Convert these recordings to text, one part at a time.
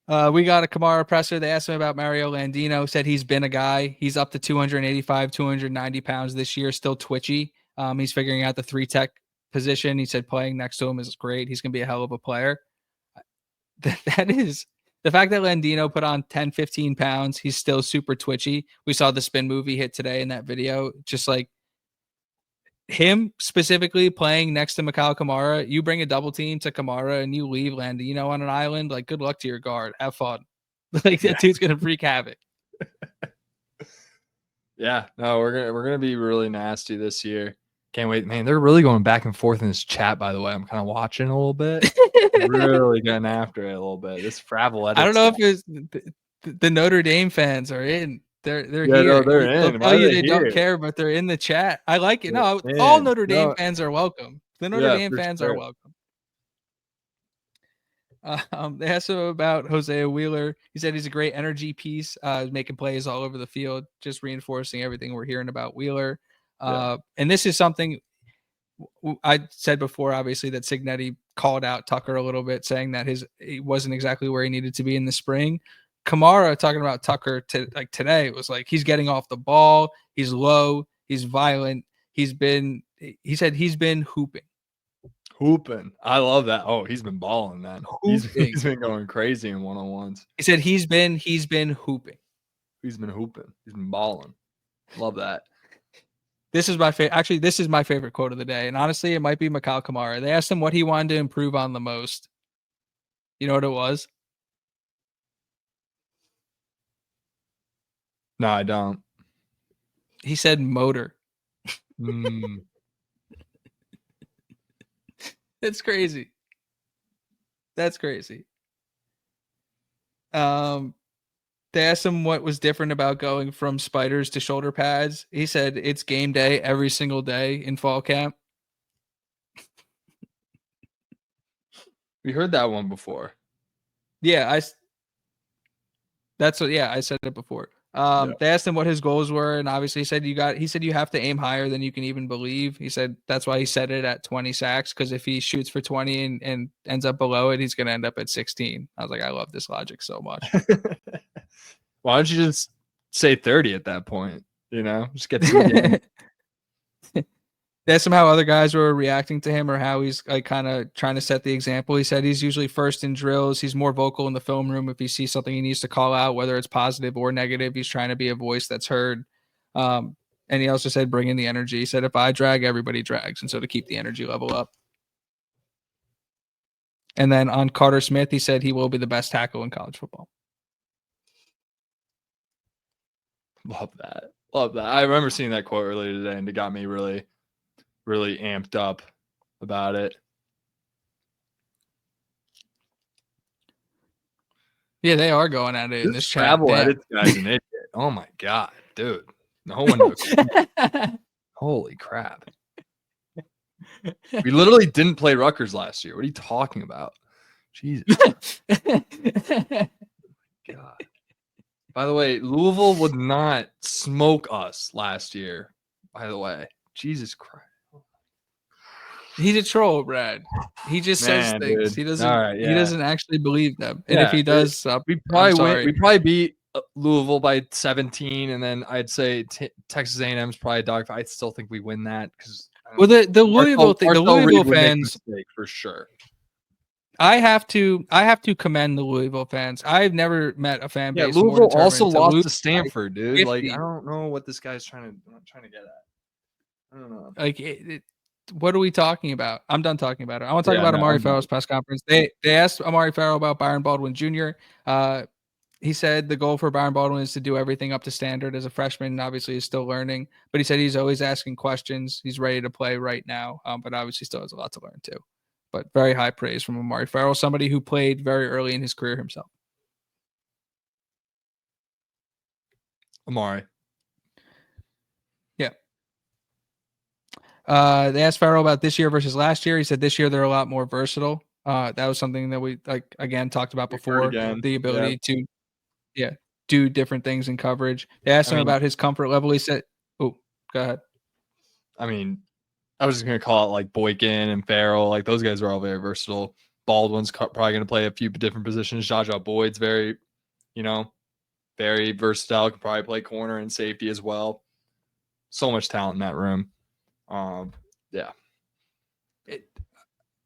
We got a Kamara presser. They asked him about Mario Landino. Said he's been a guy. He's up to 285, 290 pounds this year. Still twitchy. He's figuring out the 3 tech position. He said playing next to him is great. He's going to be a hell of a player. That is the fact that Landino put on 10, 15 pounds. He's still super twitchy. We saw the spin movie hit today in that video. Just like him specifically playing next to Mikail Kamara, you bring a double team to Kamara and you leave Landino on an island. Like, good luck to your guard. Have fun. Like that dude's gonna freak havoc. Yeah, no, we're gonna be really nasty this year. Can't wait, man. They're really going back and forth in this chat. By the way, I'm kind of watching a little bit, really getting after it a little bit. This Fravel edit. I don't know if it's the Notre Dame fans are in. They're yeah, here. No, they're They'll in. tell you they don't care, but they're in the chat. I like it. No, all Notre Dame fans are welcome. The Notre Dame fans are welcome. They asked him about Hosea Wheeler. He said he's a great energy piece, making plays all over the field, just reinforcing everything we're hearing about Wheeler. And this is something I said before, obviously, that Cignetti called out Tucker a little bit, saying that he wasn't exactly where he needed to be in the spring. Kamara talking about Tucker today was like he's getting off the ball, he's low, he's violent. He said he's been hooping. I love that. Oh, he's been balling, man. He's been going crazy in one-on-ones. He said he's been hooping. He's been hooping. He's been balling. Love that. This is my favorite. Actually, this is my favorite quote of the day, and honestly, it might be Mikail Kamara. They asked him what he wanted to improve on the most. You know what it was? No, I don't. He said motor. It's crazy. That's crazy. They asked him what was different about going from spiders to shoulder pads. He said it's game day every single day in fall camp. We heard that one before. Yeah, I said it before. They asked him what his goals were, and obviously he said you have to aim higher than you can even believe. He said that's why he set it at 20 sacks, because if he shoots for 20 and ends up below it, he's going to end up at 16. I was like, I love this logic so much. Why don't you just say 30 at that point? You know, just get to That's somehow other guys were reacting to him, or how he's like kind of trying to set the example. He said he's usually first in drills. He's more vocal in the film room. If he sees something he needs to call out, whether it's positive or negative, he's trying to be a voice that's heard. And he also said, bring in the energy. He said, if I drag, everybody drags. And so to keep the energy level up. And then on Carter Smith, he said he will be the best tackle in college football. Love that. I remember seeing that quote earlier today, and it got me really amped up about it. Yeah, they are going at it in this chat. Edits guy's an idiot. Oh my god, dude. No one knows. Holy crap. We literally didn't play Rutgers last year. What are you talking about? Jesus. God. By the way, Louisville would not smoke us last year. By the way, Jesus Christ. He's a troll, Brad. He just says things. Dude. He doesn't. He doesn't actually believe them. And if he does, we probably beat Louisville by 17, and then I'd say Texas A&M's probably a dog. I still think we win that because. Well, the Louisville thing, the Louisville fans, for sure. I have to commend the Louisville fans. I've never met a fan base. Yeah, Louisville also lost to Stanford, dude. 50. Like, I don't know what this guy's trying to get at. I don't know. Like, what are we talking about? I'm done talking about it. I want to talk about Amare Ferrell's press conference. They asked Amare Ferrell about Byron Baldwin Jr. He said the goal for Byron Baldwin is to do everything up to standard as a freshman, and obviously he's still learning. But he said he's always asking questions. He's ready to play right now, but obviously still has a lot to learn too. But very high praise from Amare Ferrell, somebody who played very early in his career himself. Amare. Yeah. They asked Ferrell about this year versus last year. He said this year they're a lot more versatile. That was something that we again talked about before. The ability to do different things in coverage. They asked him about his comfort level. He said, "Oh, go ahead." I mean, I was just gonna call it like Boykin and Ferrell. Like those guys are all very versatile. Baldwin's probably going to play a few different positions. Jaja Boyd's very, very versatile. Can probably play corner and safety as well. So much talent in that room. Yeah.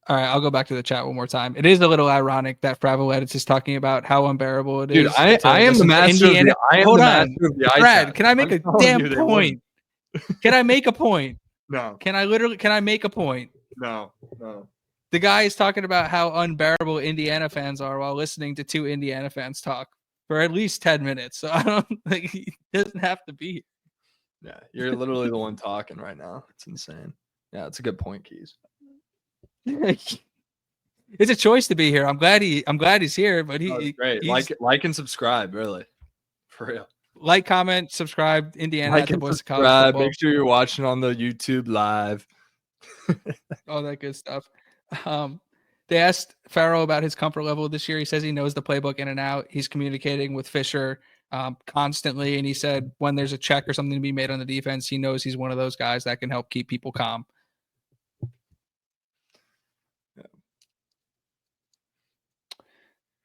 All right, I'll go back to the chat one more time. It is a little ironic that Fravoledis is talking about how unbearable it is. Dude, I am the master of the Hold on, eye Brad. test. Can I make a damn point? Can I make a point? No. Can I make a point? No. The guy is talking about how unbearable Indiana fans are while listening to two Indiana fans talk for at least 10 minutes. So I don't think he doesn't have to be. Yeah, you're literally the one talking right now. It's insane. Yeah, it's a good point, Keys. It's a choice to be here. I'm glad he's here, but he's great. Like and subscribe, really. For real. Like, comment, subscribe, Indiana Like at the and Voice of College subscribe. Football. Make sure you're watching on the YouTube live. All that good stuff. They asked Ferrell about his comfort level this year. He says he knows the playbook in and out. He's communicating with Fisher constantly, and he said when there's a check or something to be made on the defense, he knows he's one of those guys that can help keep people calm.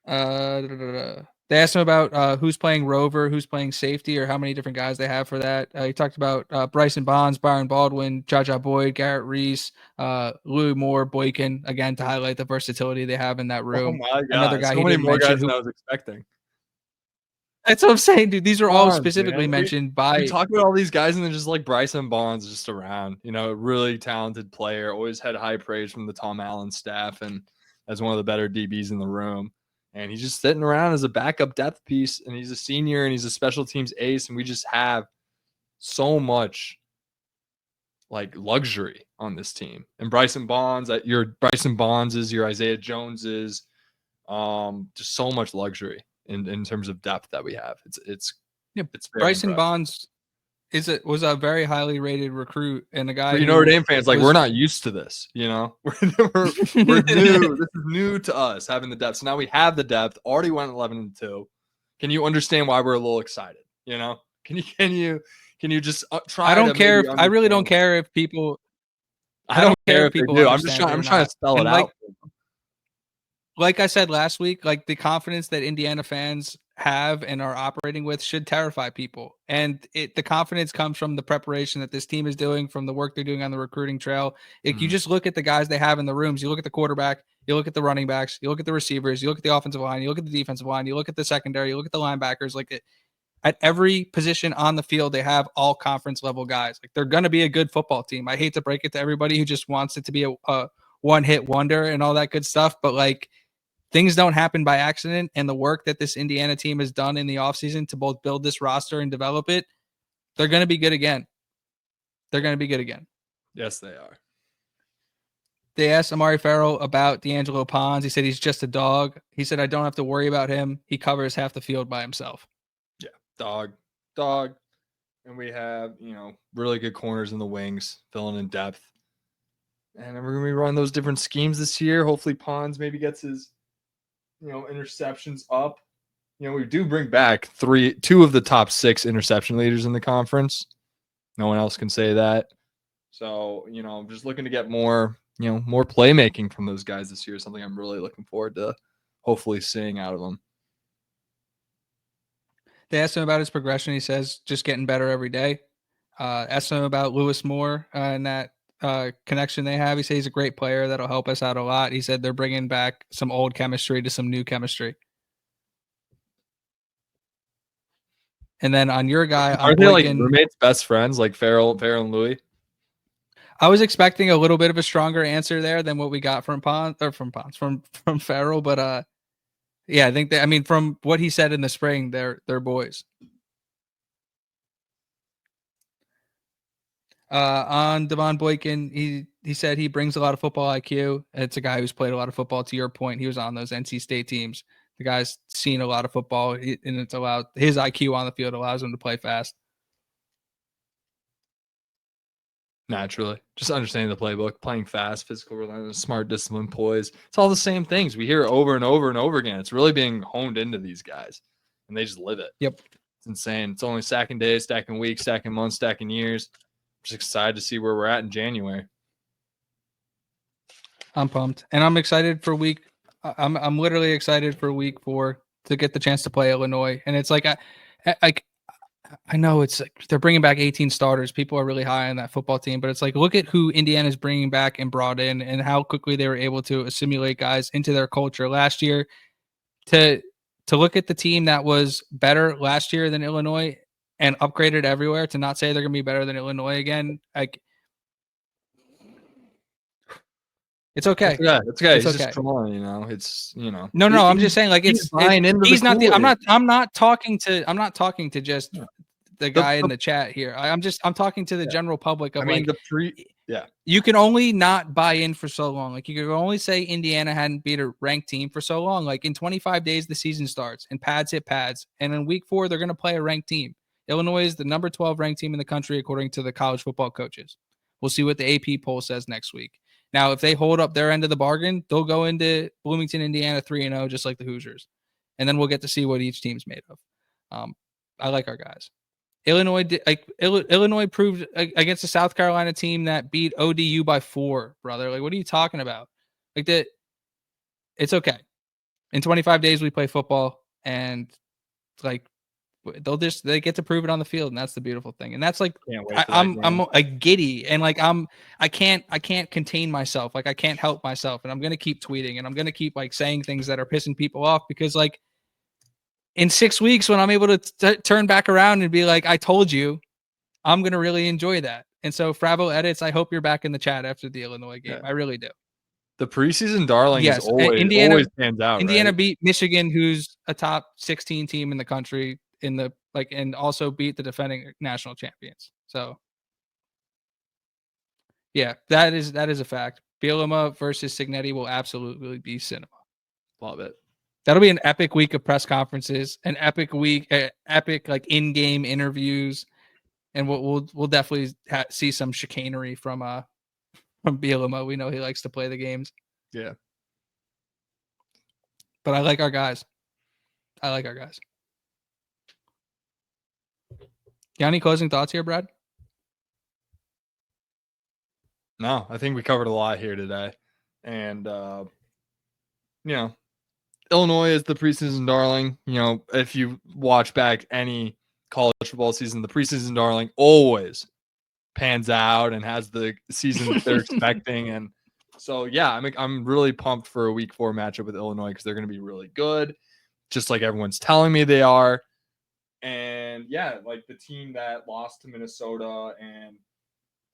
They asked him about who's playing rover, who's playing safety, or how many different guys they have for that. He talked about Bryson Bonds, Byron Baldwin, Jaja Boyd, Garrett Reese, Louis Moore, Boykin, again, to highlight the versatility they have in that room. Oh my God. Another guy so he many didn't more mention guys than I was expecting. That's what I'm saying, dude. These are all specifically mentioned by. We talk about all these guys, and then just like Bryson Bonds just around, really talented player, always had high praise from the Tom Allen staff, and as one of the better DBs in the room. And he's just sitting around as a backup depth piece, and he's a senior, and he's a special teams ace, and we just have so much like luxury on this team. And Bryson Bonds, your Bryson Bonds is your Isaiah Jones is, just so much luxury in terms of depth that we have. It's Bryson impressive. Bonds was a very highly rated recruit and a guy. For Notre Dame fans, we're not used to this. We're new. This is new to us having the depth. So now we have the depth. Already went 11-2. Can you understand why we're a little excited? Can you just try? I don't care. I really don't care if people. I don't care if people do. I'm trying to spell it out. Like I said last week, like the confidence that Indiana fans have and are operating with should terrify people. And the confidence comes from the preparation that this team is doing, from the work they're doing on the recruiting trail. If you just look at the guys they have in the rooms, you look at the quarterback, you look at the running backs, you look at the receivers, you look at the offensive line, you look at the defensive line, you look at the secondary, you look at the linebackers, at every position on the field, they have all conference level guys. Like they're going to be a good football team. I hate to break it to everybody who just wants it to be a one-hit wonder and all that good stuff, but like, things don't happen by accident, and the work that this Indiana team has done in the offseason to both build this roster and develop it, they're going to be good again. Yes, they are. They asked Amare Ferrell about D'Angelo Pons. He said he's just a dog. He said, I don't have to worry about him. He covers half the field by himself. Yeah, dog. And we have, really good corners in the wings, filling in depth. And we're going to be running those different schemes this year. Hopefully Pons maybe gets his interceptions up. We do bring back two of the top 6 interception leaders in the conference. No one else can say that. So, I'm just looking to get more playmaking from those guys this year. Something I'm really looking forward to hopefully seeing out of them. They asked him about his progression. He says just getting better every day. Asked him about Louis Moore and that connection they have. He says he's a great player that'll help us out a lot. He said they're bringing back some old chemistry to some new chemistry. And then on your guy, are they like roommates, best friends, like Ferrell and Louis? I was expecting a little bit of a stronger answer there than what we got from Ferrell, but yeah, I think that, from what he said in the spring, they're boys. On Devon Boykin, he said he brings a lot of football IQ. It's a guy who's played a lot of football. To your point, he was on those NC State teams. The guy's seen a lot of football, and it's allowed his IQ on the field allows him to play fast. Naturally, just understanding the playbook, playing fast, physical, relentless, smart, disciplined, poise. It's all the same things we hear over and over and over again. It's really being honed into these guys, and they just live it. Yep, it's insane. It's only stacking days, stacking weeks, stacking months, stacking years. Just excited to see where we're at in January. I'm pumped, and I'm excited for week I'm literally excited for week 4 to get the chance to play Illinois. And it's like I know it's like they're bringing back 18 starters. People are really high on that football team, but it's like look at who Indiana's bringing back and brought in, and how quickly they were able to assimilate guys into their culture last year. To look at the team that was better last year than Illinois and upgraded everywhere, to not say they're going to be better than Illinois again, like it's okay. It's okay. It's He's okay. just trolling, it's No, I'm just saying like he's buying into he's the not the Kool-Aid. I'm not talking to just the guy in the chat here. I'm talking to the general public of you can only not buy in for so long. Like you can only say Indiana hadn't beat a ranked team for so long. Like in 25 days the season starts and pads hit pads, and in week 4 they're going to play a ranked team. Illinois is the number 12 ranked team in the country according to the college football coaches. We'll see what the AP poll says next week. Now, if they hold up their end of the bargain, they'll go into Bloomington, Indiana 3-0, just like the Hoosiers. And then we'll get to see what each team's made of. I like our guys. Illinois proved against a South Carolina team that beat ODU by 4, brother. Like, what are you talking about? Like that, it's okay. In 25 days, we play football, and like they get to prove it on the field, and that's the beautiful thing. And that's like I'm a giddy, and like I can't contain myself. Like I can't help myself, and I'm gonna keep tweeting, and I'm gonna keep like saying things that are pissing people off, because like in 6 weeks when I'm able to turn back around and be like, I told you, I'm gonna really enjoy that. And so Fravo Edits, I hope you're back in the chat after the Illinois game. I really do. The preseason darling is Indiana always stands out. Indiana right? beat Michigan, who's a top 16 team in the country, and also beat the defending national champions. So yeah, that is a fact. Bielema versus Signetti will absolutely be cinema. Love it. That'll be an epic week of press conferences, an epic week, epic like in-game interviews, and we'll definitely see some chicanery from Bielema. We know he likes to play the games. Yeah. But I like our guys. Got any closing thoughts here, Brad? No, I think we covered a lot here today. And, Illinois is the preseason darling. If you watch back any college football season, the preseason darling always pans out and has the season that they're expecting. And so, yeah, I'm really pumped for a week 4 matchup with Illinois, because they're going to be really good, just like everyone's telling me they are. And yeah, like the team that lost to Minnesota and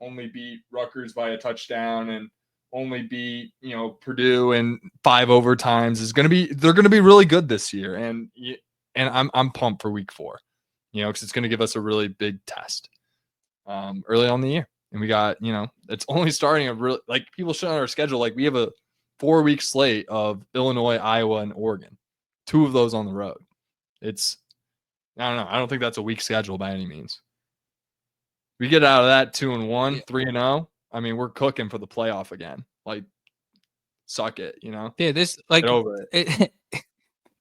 only beat Rutgers by a touchdown and only beat, Purdue in 5 overtimes they're going to be really good this year. And I'm pumped for week 4, because it's going to give us a really big test early on in the year. And we got, it's only starting a really, like people show on our schedule, like we have a 4-week slate of Illinois, Iowa, and Oregon, 2 of those on the road. I don't know. I don't think that's a weak schedule by any means. We get out of that 2-1, 3-0. I mean, we're cooking for the playoff again. Like, suck it, Yeah, this like get over it.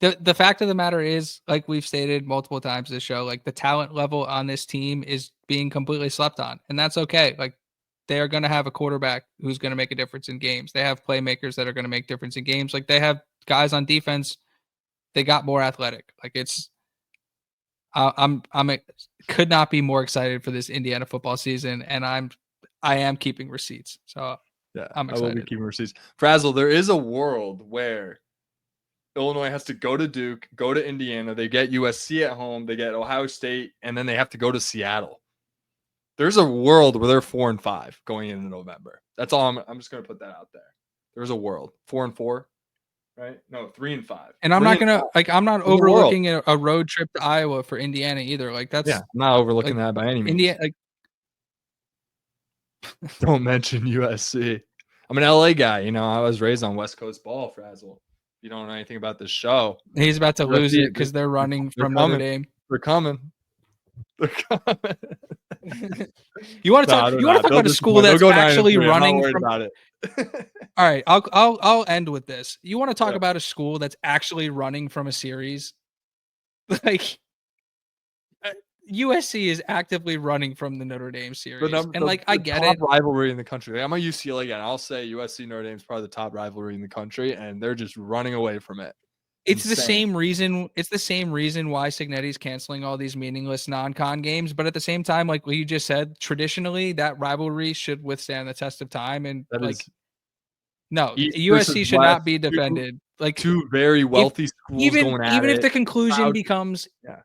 The fact of the matter is, like we've stated multiple times this show, like the talent level on this team is being completely slept on, and that's okay. Like they are going to have a quarterback who's going to make a difference in games. They have playmakers that are going to make difference in games. Like they have guys on defense. They got more athletic. Like could not be more excited for this Indiana football season, and I am keeping receipts. So yeah, I'm excited. I will be keeping receipts. Frazzle, there is a world where Illinois has to go to Duke, go to Indiana. They get USC at home. They get Ohio State, and then they have to go to Seattle. There's a world where they're 4-5 going into November. That's all. I'm just going to put that out there. There's a world 4-4, right? No, 3-5. And I'm not gonna I'm not overlooking a road trip to Iowa for Indiana either. Like that's I'm not overlooking that by any means. Indiana, don't mention USC. I'm an LA guy. I was raised on West Coast ball, Frazzle. You don't know anything about this show. He's about to lose it because they're running from Notre Dame. They're coming. You want to talk? You want to talk about a school that's actually running from? About it. All right, I'll end with this. You want to talk about a school that's actually running from a series? Like USC is actively running from the Notre Dame series, and like I get top it. rivalry in the country. Like, I'm a UCLA again. I'll say USC Notre Dame is probably the top rivalry in the country, and they're just running away from it. It's the Insane. same reason. It's the same reason why Signetti's canceling all these meaningless non-con games. But at the same time, like what you just said, traditionally that rivalry should withstand the test of time. And That like, is no, East versus USC should West, not be defended. Like, two very wealthy schools going at even it. if the conclusion becomes, Yeah.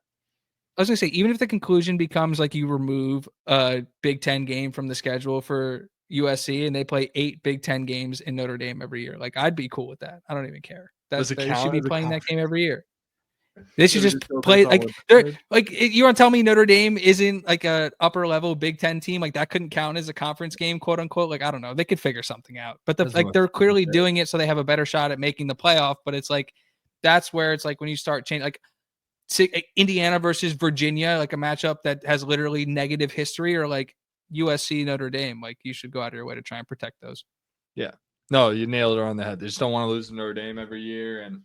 I was gonna say, even if the conclusion becomes like you remove a Big Ten game from the schedule for USC and they play 8 Big Ten games in Notre Dame every year, like I'd be cool with that. I don't even care. Does it They count should be as a playing that conference? game every year. They should Yeah, just just go play against like all they're the- like you want to tell me Notre Dame isn't like a upper level Big Ten team, like that couldn't count as a conference game, quote unquote. Like I don't know, they could figure something out. But That's like they're clearly stupid. doing it so they have a better shot at making the playoff. But it's like that's where it's like when you start changing like Indiana versus Virginia, like a matchup that has literally negative history, or like USC Notre Dame, like you should go out of your way to try and protect those. Yeah. No, you nailed it on the head. They just don't want to lose to Notre Dame every year. And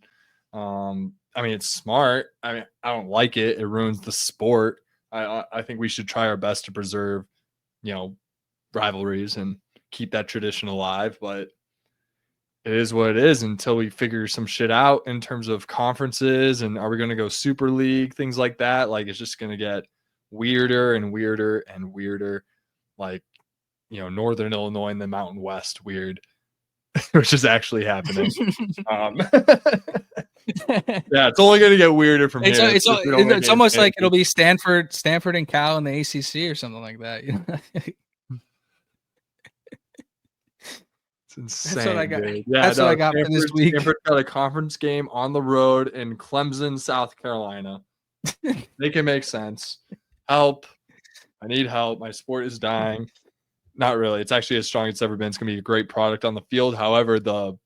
I mean, it's smart. I mean, I don't like it. It ruins the sport. I think we should try our best to preserve, rivalries and keep that tradition alive. But it is what it is until we figure some shit out in terms of conferences and are we going to go Super League, things like that. Like it's just going to get weirder and weirder and weirder. Like, Northern Illinois and the Mountain West weird, which is actually happening. Yeah, it's only going to get weirder from here. It's almost like it'll be Stanford and Cal in the ACC or something like that. It's insane. That's what I got. Dude. Yeah, that's what I got for this week. Stanford got a conference game on the road in Clemson, South Carolina. Make it make sense. Help. I need help. My sport is dying. Not really. It's actually as strong as it's ever been. It's gonna be a great product on the field. However, the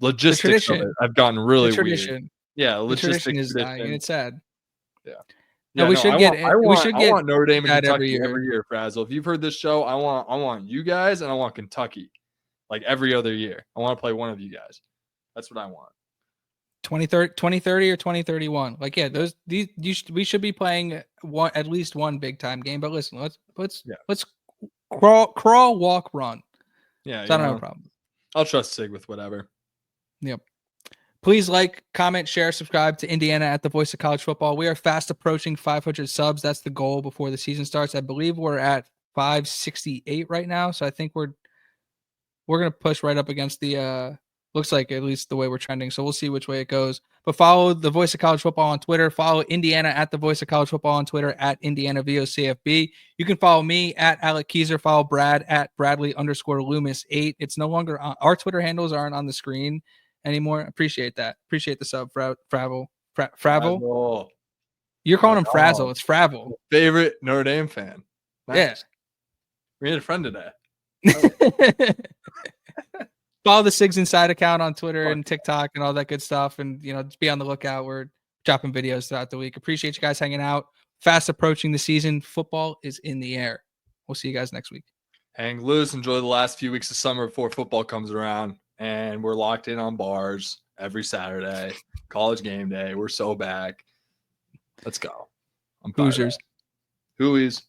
logistics of it have gotten really weird. Yeah, tradition is dying, and it's sad. Yeah. No, we should get. I want Notre Dame and Kentucky every year, Frazzle. If you've heard this show, I want you guys and I want Kentucky, like every other year. I want to play one of you guys. That's what I want. 2030 or 2031. Like we should be playing at least one big time game. But listen, let's crawl, walk, run. Yeah, so I don't have a problem. I'll trust Sig with whatever. Yep. Please like, comment, share, subscribe to Indiana at the Voice of College Football. We are fast approaching 500 subs. That's the goal before the season starts. I believe we're at 568 right now. So I think we're going to push right up against the looks like at least the way we're trending. So we'll see which way it goes. But follow the Voice of College Football on Twitter. Follow Indiana at the Voice of College Football on Twitter at Indiana VOCFB. You can follow me at Alec Keyser. Follow Brad at Bradley_Loomis8. It's no longer on, our Twitter handles aren't on the screen anymore. Appreciate that. Appreciate the sub, Fravel. You're calling him Frazzle. It's Fravel. Favorite Notre Dame fan. Nice. Yeah. We had a friend today. Follow the Sigs Inside account on Twitter and TikTok and all that good stuff. And, just be on the lookout. We're dropping videos throughout the week. Appreciate you guys hanging out. Fast approaching the season. Football is in the air. We'll see you guys next week. Hang loose. Enjoy the last few weeks of summer before football comes around. And we're locked in on bars every Saturday. College game day. We're so back. Let's go. I'm Hoosiers. Hooies.